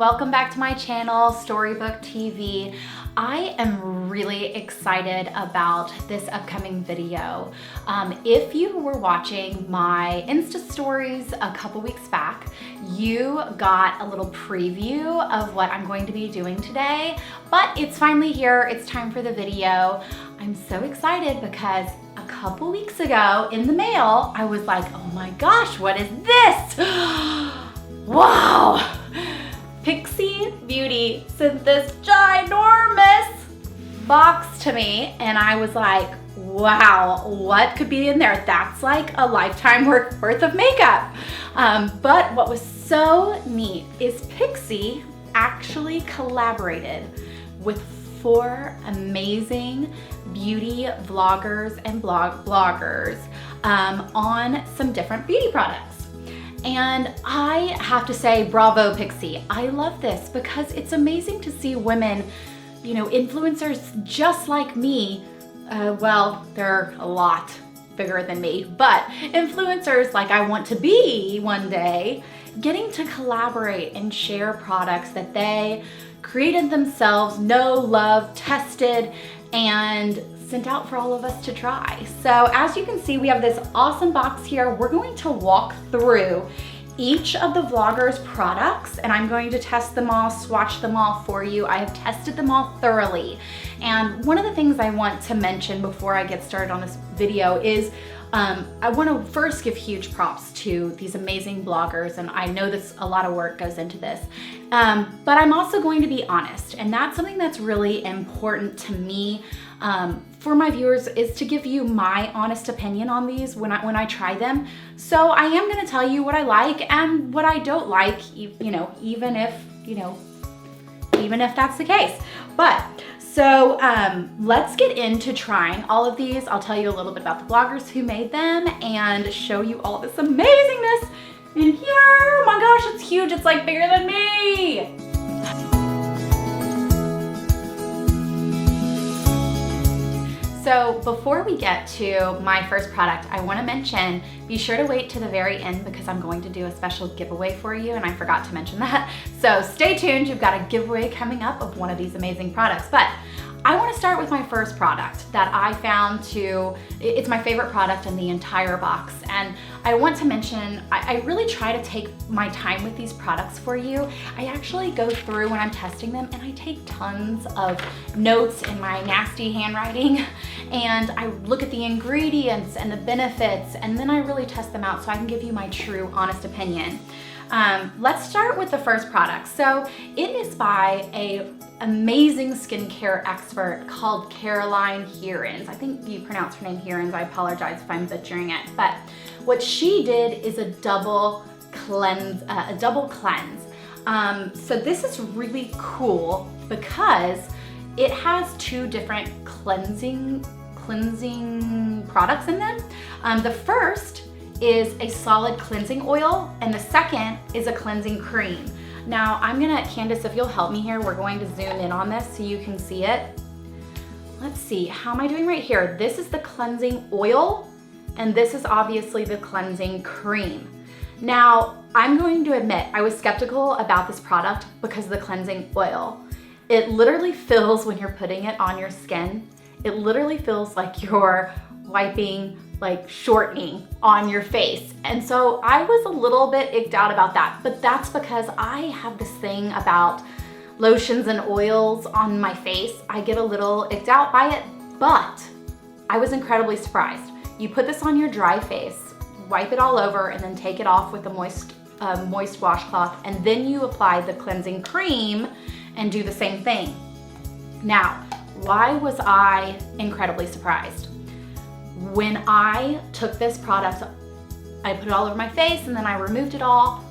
welcome back to my channel, Storybook TV. I am really excited about this upcoming video. If you were watching my Insta stories a couple weeks back, you got a little preview of what I'm going to be doing today, but it's finally here. It's time for the video. I'm so excited because a couple weeks ago in the mail, I was like, oh my gosh, what is this? Wow! Pixi Beauty sent this ginormous box to me and I was like, wow, what could be in there? That's like a lifetime worth of makeup. But what was so neat is Pixi actually collaborated with 4 amazing beauty vloggers and bloggers on some different beauty products. And I have to say, bravo Pixi. I love this because it's amazing to see women, you know, influencers just like me. Well, they're a lot bigger than me, but influencers like I want to be one day, getting to collaborate and share products that they created themselves, know, love, tested, and sent out for all of us to try. So as you can see, we have this awesome box here. We're going to walk through each of the vloggers' products and I'm going to test them all, swatch them all for you. I have tested them all thoroughly. And one of the things I want to mention before I get started on this video is I want to first give huge props to these amazing bloggers, and I know this a lot of work goes into this, but I'm also going to be honest, and that's something that's really important to me for my viewers, is to give you my honest opinion on these when I try them. So I am going to tell you what I like and what I don't like, even if that's the case. But so let's get into trying all of these. I'll tell you a little bit about the bloggers who made them and show you all this amazingness in here. Oh my gosh, it's huge. It's like bigger than me. So before we get to my first product, I want to mention, be sure to wait to the very end because I'm going to do a special giveaway for you and I forgot to mention that. So stay tuned, you've got a giveaway coming up of one of these amazing products. But I want to start with my first product that I found it's my favorite product in the entire box. And I want to mention, I really try to take my time with these products for you. I actually go through when I'm testing them and I take tons of notes in my nasty handwriting and I look at the ingredients and the benefits and then I really test them out so I can give you my true honest opinion. Let's start with the first product. So it is by an amazing skincare expert called Hirons. I think you pronounce her name Hirons. I apologize if I'm butchering it. But what she did is a double cleanse. So this is really cool because it has 2 different cleansing products in them. The first is a solid cleansing oil and the second is a cleansing cream. Now Candace, if you'll help me here, we're going to zoom in on this so you can see it. Let's see, how am I doing right here? This is the cleansing oil and this is obviously the cleansing cream. Now, I'm going to admit I was skeptical about this product because of the cleansing oil. It literally feels, when you're putting it on your skin, it literally feels like you're wiping, like shortening on your face. And so I was a little bit icked out about that, but that's because I have this thing about lotions and oils on my face. I get a little icked out by it, but I was incredibly surprised. You put this on your dry face, wipe it all over, and then take it off with a moist washcloth, and then you apply the cleansing cream and do the same thing. Now, why was I incredibly surprised? When I took this product, I put it all over my face and then I removed it all.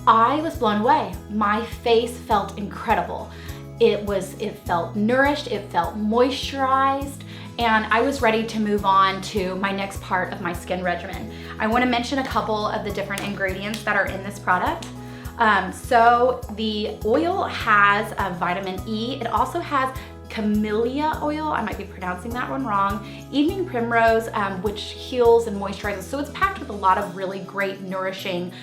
I was blown away. My face felt incredible. It felt nourished, it felt moisturized, and I was ready to move on to my next part of my skin regimen. I want to mention a couple of the different ingredients that are in this product. So the oil has a vitamin E. It also has camellia oil, I might be pronouncing that one wrong, Evening Primrose, which heals and moisturizes. So it's packed with a lot of really great nourishing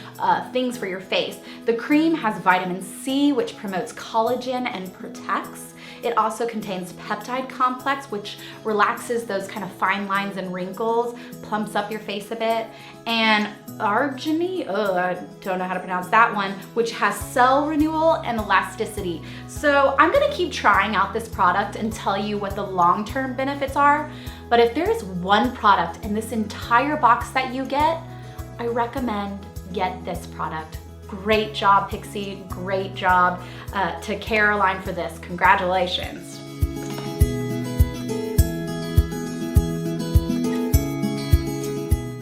things for your face. The cream has vitamin C, which promotes collagen and protects. It also contains peptide complex, which relaxes those kind of fine lines and wrinkles, plumps up your face a bit. And arginine, I don't know how to pronounce that one, which has cell renewal and elasticity. So I'm gonna keep trying out this product and tell you what the long-term benefits are. But if there is one product in this entire box that you get, I recommend get this product. Great job, Pixi. Great job to Caroline for this. Congratulations.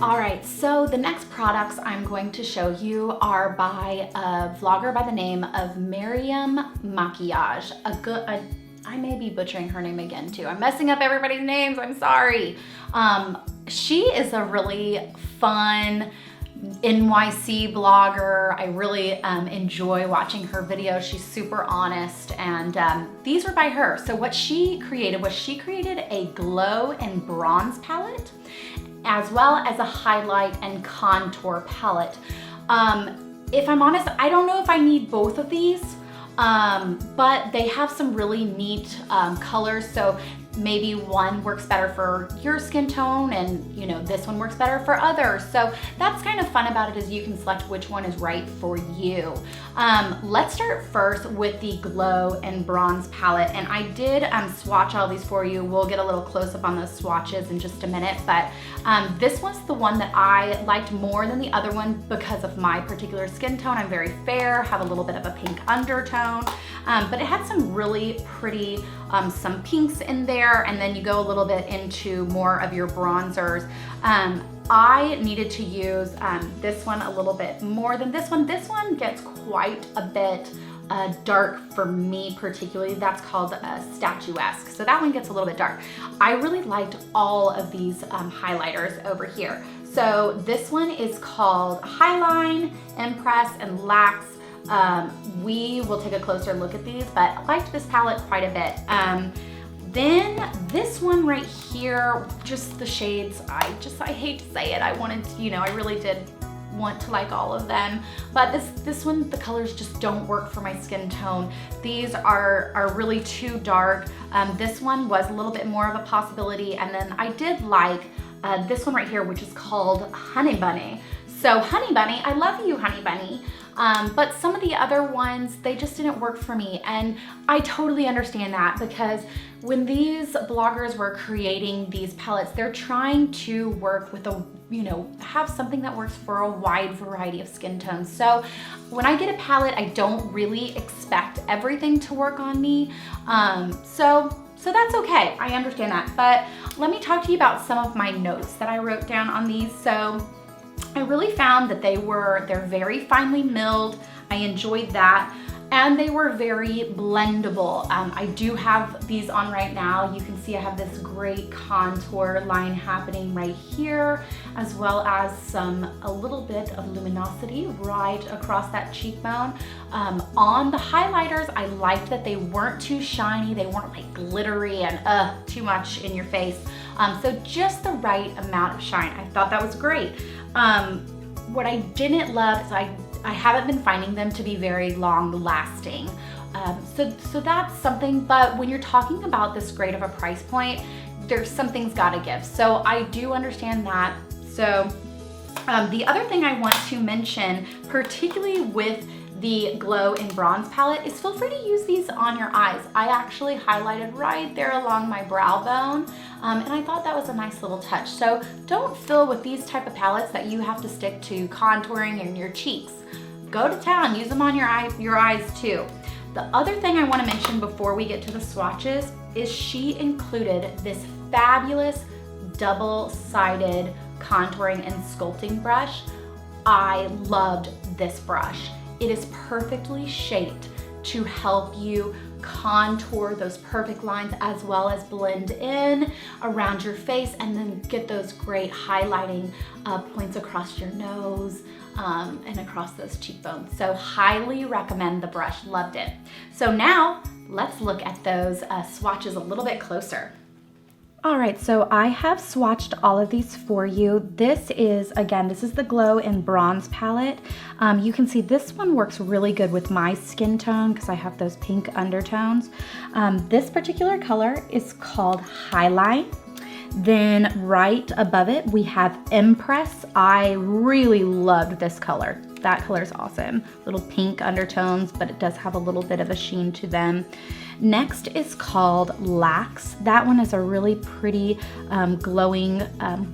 All right, so the next products I'm going to show you are by a vlogger by the name of Maryam Maquillage. I may be butchering her name again too. I'm messing up everybody's names, I'm sorry. She is a really fun NYC blogger. I really enjoy watching her videos. She's super honest, and these were by her. So what she created was she created a glow and bronze palette, as well as a highlight and contour palette. If I'm honest, I don't know if I need both of these, but they have some really neat colors. So maybe one works better for your skin tone, and this one works better for others. So that's kind of fun about it, is you can select which one is right for you. Let's start first with the glow and bronze palette, and I did swatch all these for you. We'll get a little close up on those swatches in just a minute, but this was the one that I liked more than the other one because of my particular skin tone. I'm very fair, have a little bit of a pink undertone, but it had some really pretty, some pinks in there, and then you go a little bit into more of your bronzers. I needed to use this one a little bit more than this one. This one gets quite a bit dark for me particularly. That's called statuesque. So that one gets a little bit dark. I really liked all of these highlighters over here. So this one is called Highline, Impress, and Lax. We will take a closer look at these, but I liked this palette quite a bit. Then this one right here, just the shades, I hate to say it, I wanted to, I really did want to like all of them, but this one, the colors just don't work for my skin tone. These are really too dark. This one was a little bit more of a possibility, and then I did like this one right here, which is called Honey Bunny. So Honey Bunny, I love you, Honey Bunny. But some of the other ones, they just didn't work for me. And I totally understand that, because when these bloggers were creating these palettes, they're trying to work with a, have something that works for a wide variety of skin tones. So when I get a palette, I don't really expect everything to work on me. So that's okay, I understand that. But let me talk to you about some of my notes that I wrote down on these. So I really found that they're very finely milled. I enjoyed that. And they were very blendable. I do have these on right now. You can see I have this great contour line happening right here, as well as a little bit of luminosity right across that cheekbone. On the highlighters, I liked that they weren't too shiny. They weren't like glittery and too much in your face. So just the right amount of shine. I thought that was great. What I didn't love is I haven't been finding them to be very long lasting. So that's something, but when you're talking about this great of a price point, there's something's gotta give. So I do understand that. So the other thing I want to mention, particularly with the glow and bronze palette, is feel free to use these on your eyes. I actually highlighted right there along my brow bone, and I thought that was a nice little touch. So don't feel with these type of palettes that you have to stick to contouring in your cheeks. Go to town, use them on your eyes too. The other thing I want to mention before we get to the swatches is she included this fabulous double-sided contouring and sculpting brush. I loved this brush. It is perfectly shaped to help you contour those perfect lines, as well as blend in around your face, and then get those great highlighting points across your nose and across those cheekbones. So highly recommend the brush, loved it. So now let's look at those swatches a little bit closer. All right, so I have swatched all of these for you. This is the Glow and Bronze palette. You can see this one works really good with my skin tone because I have those pink undertones. This particular color is called Highlight. Then right above it, we have Impress. I really loved this color. That color is awesome. Little pink undertones, but it does have a little bit of a sheen to them. Next is called Lax. That one is a really pretty glowing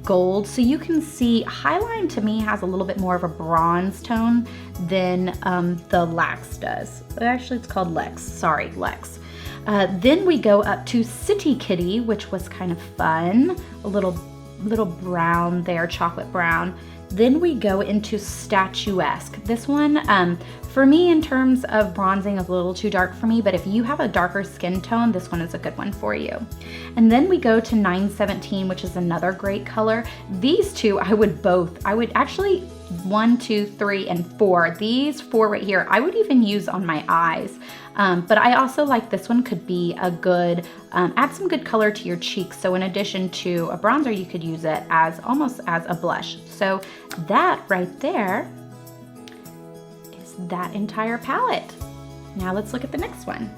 gold. So you can see Highline to me has a little bit more of a bronze tone than the Lax does. Actually, it's called Lex. Sorry, Lex. Then we go up to City Kitty, which was kind of fun. A little brown there, chocolate brown. Then we go into Statuesque. This one, for me in terms of bronzing, is a little too dark for me, but if you have a darker skin tone, this one is a good one for you. And then we go to 917, which is another great color. These two, I would actually 1, 2, 3, and 4. These 4 right here, I would even use on my eyes. But I also like this one could be a good, add some good color to your cheeks. So in addition to a bronzer, you could use it as almost as a blush. So that right there is that entire palette. Now let's look at the next one.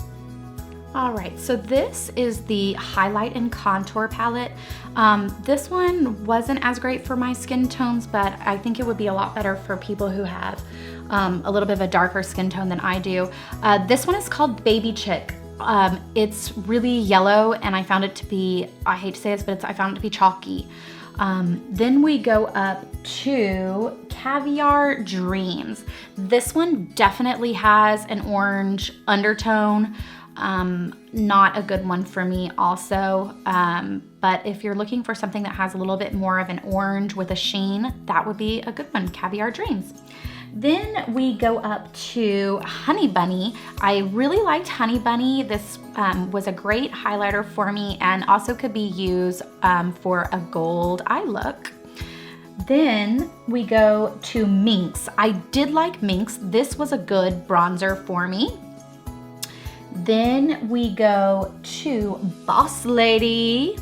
All right, so this is the Highlight and Contour palette. This one wasn't as great for my skin tones, but I think it would be a lot better for people who have a little bit of a darker skin tone than I do. This one is called Baby Chick. It's really yellow, and I found it to be, I hate to say this, but I found it to be chalky. Then we go up to Caviar Dreams. This one definitely has an orange undertone. Not a good one for me also, but if you're looking for something that has a little bit more of an orange with a sheen, that would be a good one, Caviar Dreams. Then we go up to Honey Bunny. I really liked Honey Bunny. This was a great highlighter for me and also could be used for a gold eye look. Then we go to Minx. I did like Minx. This was a good bronzer for me. Then we go to Boss Lady,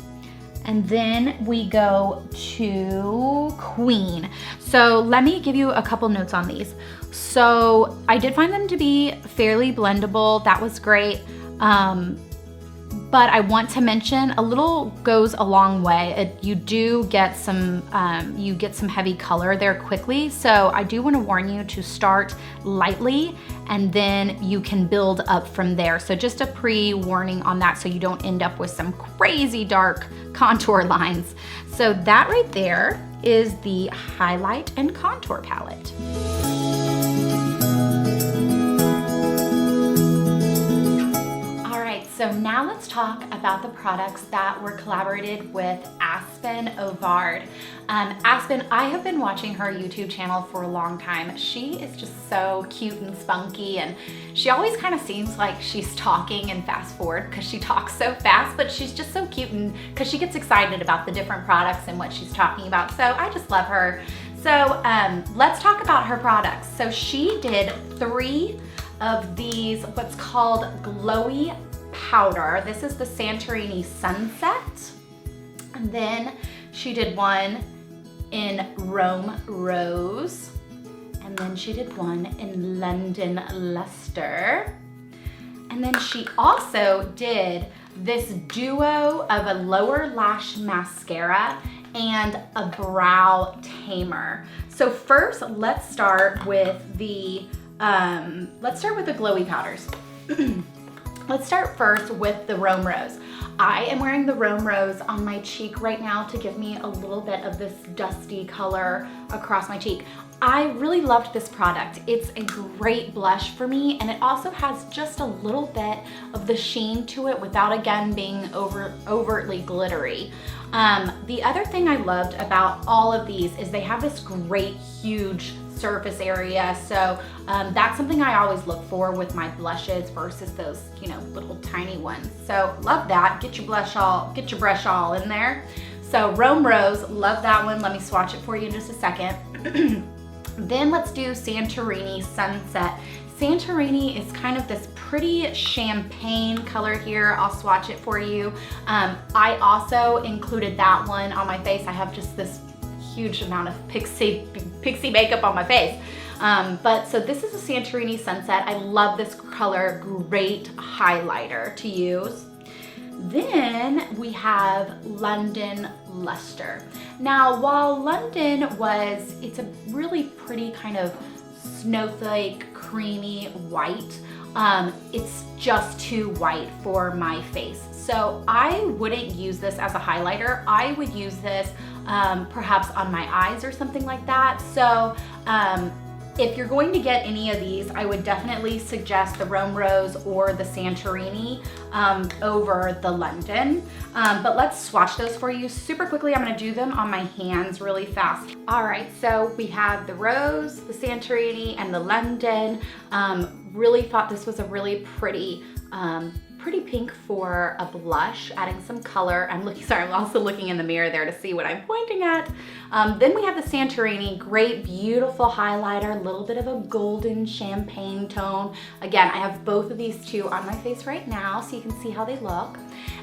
and then we go to Queen. So let me give you a couple notes on these. So I did find them to be fairly blendable. That was great. But I want to mention a little goes a long way. You do get some heavy color there quickly. So I do want to warn you to start lightly and then you can build up from there. So just a pre-warning on that so you don't end up with some crazy dark contour lines. So that right there is the Highlight and Contour palette. So now let's talk about the products that were collaborated with Aspen Ovard. Aspen, I have been watching her YouTube channel for a long time. She is just so cute and spunky, and she always kind of seems like she's talking and fast forward because she talks so fast, but she's just so cute and because she gets excited about the different products and what she's talking about. So I just love her. So let's talk about her products. So she did 3 of these, what's called glowy powder. This is the Santorini Sunset. And then she did one in Rome Rose. And then she did one in London Luster. And then she also did this duo of a lower lash mascara and a brow tamer. So first, let's start with the glowy powders. Let's start first with the Rome Rose. I am wearing the Rome Rose on my cheek right now to give me a little bit of this dusty color across my cheek. I really loved this product. It's a great blush for me, and it also has just a little bit of the sheen to it without again being overtly glittery. The other thing I loved about all of these is they have this great huge surface area. So that's something I always look for with my blushes versus those, little tiny ones. So love that. Get your brush all in there. So Rome Rose, love that one. Let me swatch it for you in just a second. Then let's do Santorini Sunset. Santorini is kind of this pretty champagne color here. I'll swatch it for you. I also included that one on my face. I have just this huge amount of Pixi makeup on my face. But so this is a Santorini Sunset. I love this color, great highlighter to use. Then we have London Luster. Now, while London it's a really pretty kind of snowflake, creamy white, it's just too white for my face. So I wouldn't use this as a highlighter. I would use this perhaps on my eyes or something like that. So if you're going to get any of these, I would definitely suggest the Rome Rose or the Santorini over the London. But let's swatch those for you super quickly. I'm gonna do them on my hands really fast. All right, so we have the Rose, the Santorini, and the London. Really thought this was a really pretty pink for a blush, adding some color. I'm also looking in the mirror there to see what I'm pointing at. Then we have the Santorini, great, beautiful highlighter, a little bit of a golden champagne tone. Again, I have both of these two on my face right now, so you can see how they look.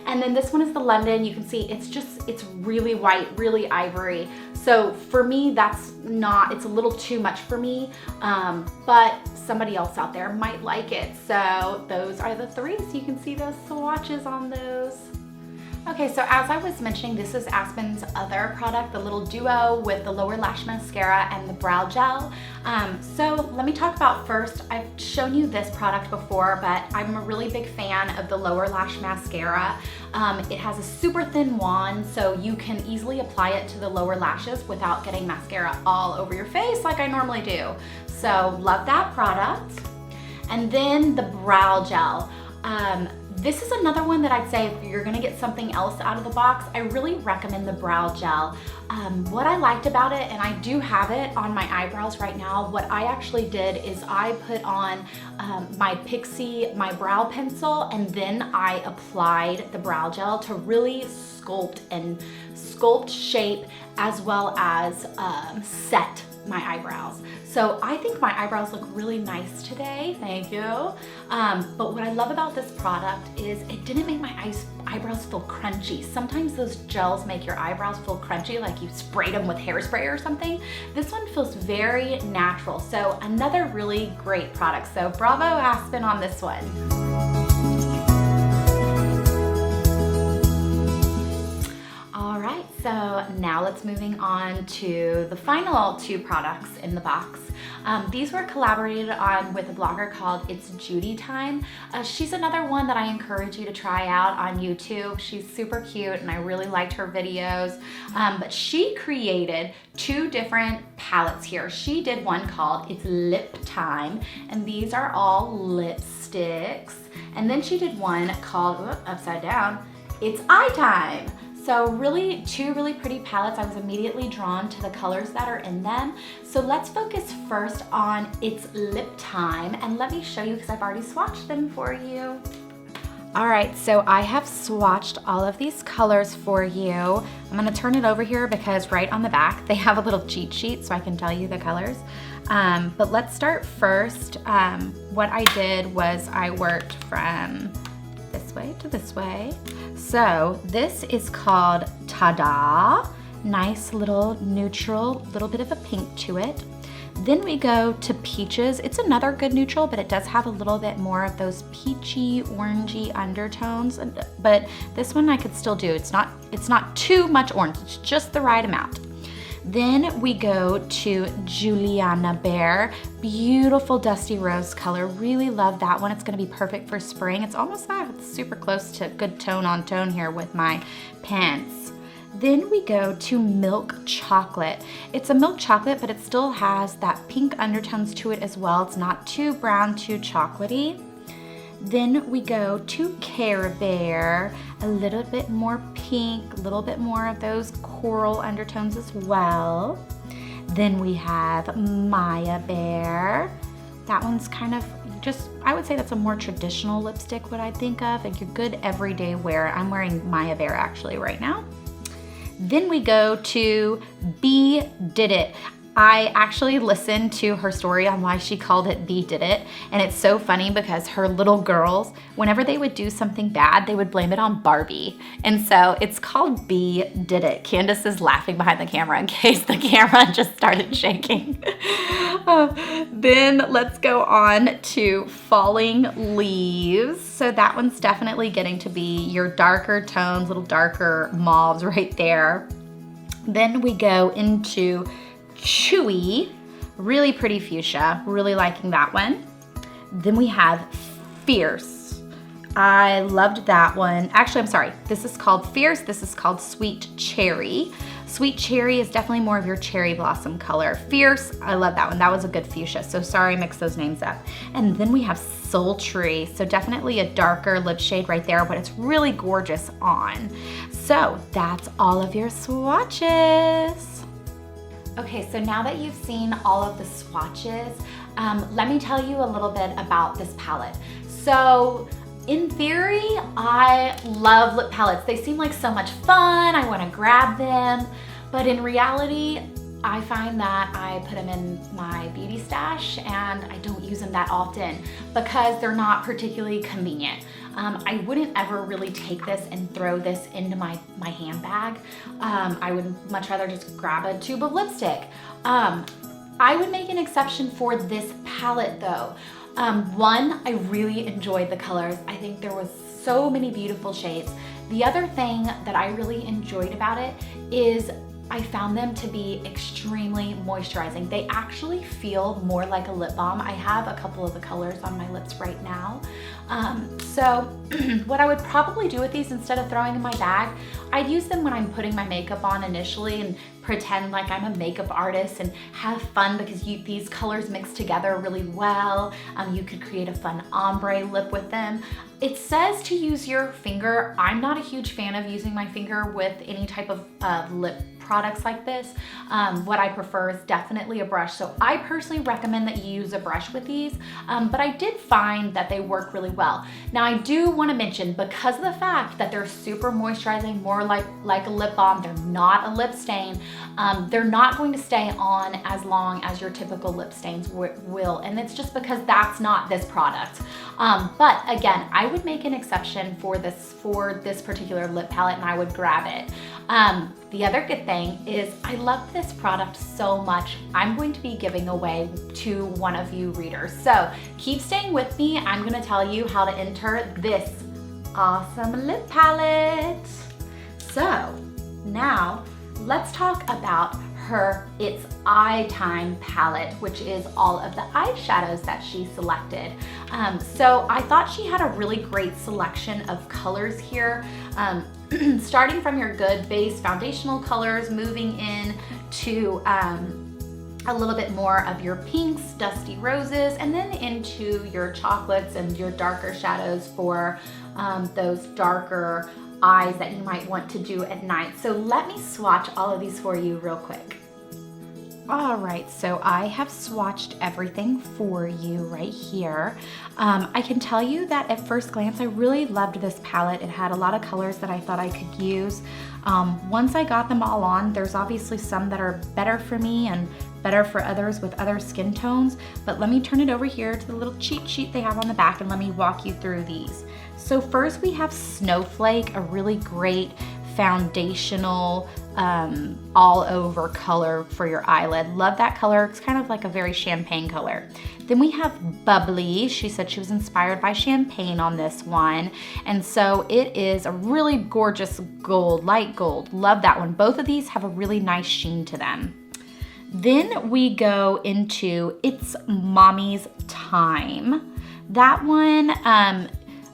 And then this one is the London. You can see it's really white, really ivory. So for me, it's a little too much for me, but somebody else out there might like it. So those are the three, so you can see those swatches on those. Okay, so as I was mentioning, this is Aspen's other product, the little duo with the lower lash mascara and the brow gel. So let me talk about first, I've shown you this product before, but I'm a really big fan of the lower lash mascara. It has a super thin wand, so you can easily apply it to the lower lashes without getting mascara all over your face like I normally do. So love that product. And then the brow gel. This is another one that I'd say if you're gonna get something else out of the box, I really recommend the brow gel. What I liked about it, and I do have it on my eyebrows right now, what I actually did is I put on my Pixi, my brow pencil, and then I applied the brow gel to really sculpt shape as well as set my eyebrows. So I think my eyebrows look really nice today, thank you. But what I love about this product is it didn't make my eyebrows feel crunchy. Sometimes those gels make your eyebrows feel crunchy, like you sprayed them with hairspray or something. This one feels very natural. So another really great product. So bravo Aspen on this one. So now let's moving on to the final two products in the box. These were collaborated on with a blogger called It's Judy Time. She's another one that I encourage you to try out on YouTube. She's super cute and I really liked her videos. But she created two different palettes here. She did one called It's Lip Time, and these are all lipsticks. And then she did one called, upside down, It's Eye Time. So really, two really pretty palettes. I was immediately drawn to the colors that are in them. So let's focus first on It's Lip Time, and let me show you because I've already swatched them for you. All right, so I have swatched all of these colors for you. I'm gonna turn it over here because right on the back, they have a little cheat sheet so I can tell you the colors. But let's start first. What I did was I worked from this way to this way. So this is called Ta-Da. Nice little neutral, little bit of a pink to it. Then we go to Peaches. It's another good neutral, but it does have a little bit more of those peachy, orangey undertones. But this one I could still do. It's not too much orange, it's just the right amount. Then we go to Juliana Bear. Beautiful dusty rose color. Really love that one. It's gonna be perfect for spring. It's almost super close to good tone on tone here with my pens. Then we go to Milk Chocolate. It's a milk chocolate, but it still has that pink undertones to it as well. It's not too brown, too chocolatey. Then we go to Care Bear, a little bit more pink, a little bit more of those coral undertones as well. Then we have Maya Bear. That one's kind of just, I would say that's a more traditional lipstick, what I think of, and your good everyday wear. I'm wearing Maya Bear actually right now. Then we go to Be Did It. I actually listened to her story on why she called it Bee Did It, and it's so funny because her little girls, whenever they would do something bad, they would blame it on Barbie. And so it's called Bee Did It. Candace is laughing behind the camera in case the camera just started shaking. Then let's go on to Falling Leaves. So that one's definitely getting to be your darker tones, little darker mauves right there. Then we go into Chewy, really pretty fuchsia, really liking that one. Then we have Fierce. I loved that one. Actually, I'm sorry, this is called Fierce, this is called Sweet Cherry. Sweet Cherry is definitely more of your cherry blossom color. Fierce, I love that one. That was a good fuchsia, so sorry I mixed those names up. And then we have Sultry, so definitely a darker lip shade right there, but it's really gorgeous on. So that's all of your swatches. Okay, so now that you've seen all of the swatches, let me tell you a little bit about this palette. So in theory, I love lip palettes. They seem like so much fun. I want to grab them, but in reality, I find that I put them in my beauty stash and I don't use them that often because they're not particularly convenient. I wouldn't ever really take this and throw this into my handbag. I would much rather just grab a tube of lipstick. I would make an exception for this palette though. One, I really enjoyed the colors. I think there was so many beautiful shades. The other thing that I really enjoyed about it is I found them to be extremely moisturizing. They actually feel more like a lip balm. I have a couple of the colors on my lips right now. So what I would probably do with these instead of throwing in my bag, I'd use them when I'm putting my makeup on initially and pretend like I'm a makeup artist and have fun because these colors mix together really well. You could create a fun ombre lip with them. It says to use your finger. I'm not a huge fan of using my finger with any type of lip products like this. What I prefer is definitely a brush. So I personally recommend that you use a brush with these, but I did find that they work really well. Now I do want to mention, because of the fact that they're super moisturizing, more like a lip balm, they're not a lip stain, they're not going to stay on as long as your typical lip stains will, and it's just because that's not this product. But again, I would make an exception for this particular lip palette and I would grab it. The other good thing is I love this product so much, I'm going to be giving away to one of you readers. So keep staying with me. I'm going to tell you how to enter this awesome lip palette. So now let's talk about her It's Eye Time palette, which is all of the eyeshadows that she selected. So I thought she had a really great selection of colors here. Starting from your good base foundational colors, moving in to a little bit more of your pinks, dusty roses, and then into your chocolates and your darker shadows for those darker eyes that you might want to do at night. So let me swatch all of these for you real quick. All right, so I have swatched everything for you right here. I can tell you that at first glance, I really loved this palette. It had a lot of colors that I thought I could use. Once I got them all on, there's obviously some that are better for me and better for others with other skin tones, but let me turn it over here to the little cheat sheet they have on the back and let me walk you through these. So first we have Snowflake, a really great foundational all over color for your eyelid. Love that color. It's kind of like a very champagne color. Then we have Bubbly. She said she was inspired by champagne on this one. And so it is a really gorgeous gold, light gold. Love that one. Both of these have a really nice sheen to them. Then we go into It's Mommy's Time. That one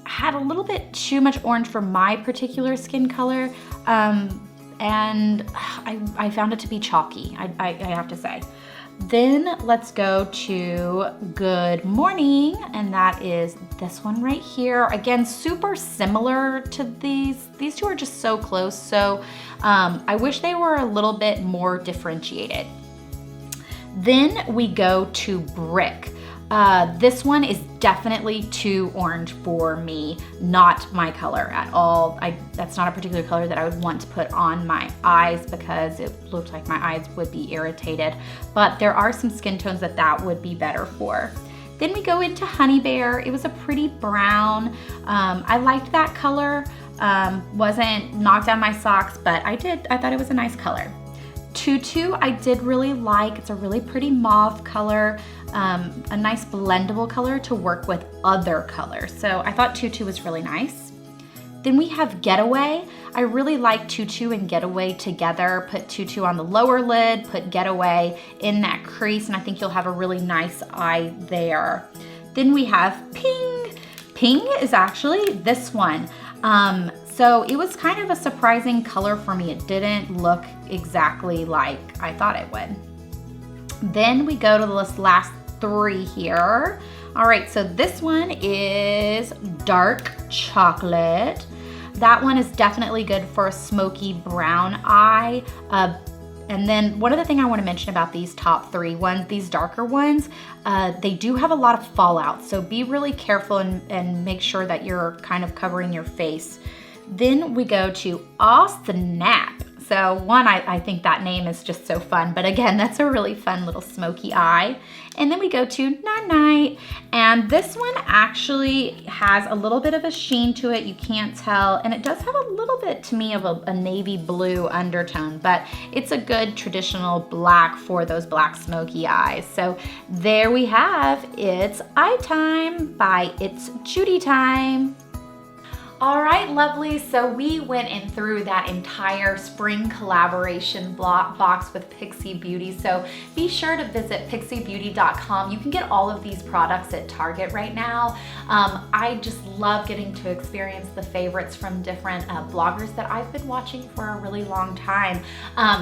had a little bit too much orange for my particular skin color. And I found it to be chalky, I have to say. Then let's go to Good Morning, and that is this one right here. Again, super similar to these. These two are just so close, so I wish they were a little bit more differentiated. Then we go to Brick. This one is definitely too orange for me, not my color at all. That's not a particular color that I would want to put on my eyes because it looked like my eyes would be irritated. But there are some skin tones that would be better for. Then we go into Honey Bear. It was a pretty brown. I liked that color. Wasn't knocked down my socks, but I thought it was a nice color. Tutu I did really like. It's a really pretty mauve color, a nice blendable color to work with other colors. So I thought Tutu was really nice. Then we have Getaway. I really like Tutu and Getaway together. Put Tutu on the lower lid, put Getaway in that crease, and I think you'll have a really nice eye there. Then we have Ping. Ping is actually this one. So it was kind of a surprising color for me. It didn't look exactly like I thought it would. Then we go to the last three here. All right, so this one is Dark Chocolate. That one is definitely good for a smoky brown eye. And then one other thing I want to mention about these top three ones, these darker ones, they do have a lot of fallout. So be really careful and make sure that you're kind of covering your face. Then we go to Aw Snap. So one, I think that name is just so fun, but again, that's a really fun little smoky eye. And then we go to Night Night, and this one actually has a little bit of a sheen to it, you can't tell, and it does have a little bit to me of a navy blue undertone, but it's a good traditional black for those black smoky eyes. So there we have It's Eye Time by It's Judy Time. All right, lovely. So we went in through that entire spring collaboration box with Pixi Beauty. So be sure to visit pixibeauty.com. You can get all of these products at Target right now. I just love getting to experience the favorites from different bloggers that I've been watching for a really long time.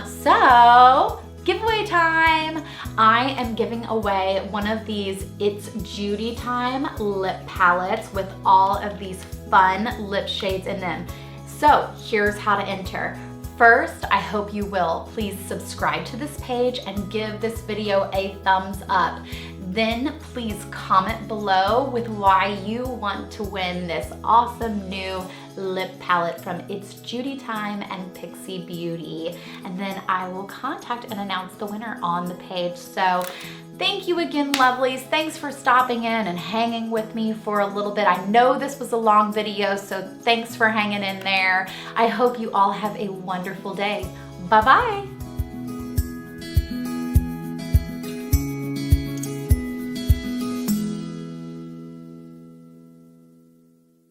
So giveaway time. I am giving away one of these It's Judy Time lip palettes with all of these fun lip shades in them. So here's how to enter. First, I hope you will please subscribe to this page and give this video a thumbs up. Then please comment below with why you want to win this awesome new lip palette from It's Judy Time and Pixi Beauty. And then I will contact and announce the winner on the page. So thank you again, lovelies. Thanks for stopping in and hanging with me for a little bit. I know this was a long video, so thanks for hanging in there. I hope you all have a wonderful day. Bye-bye.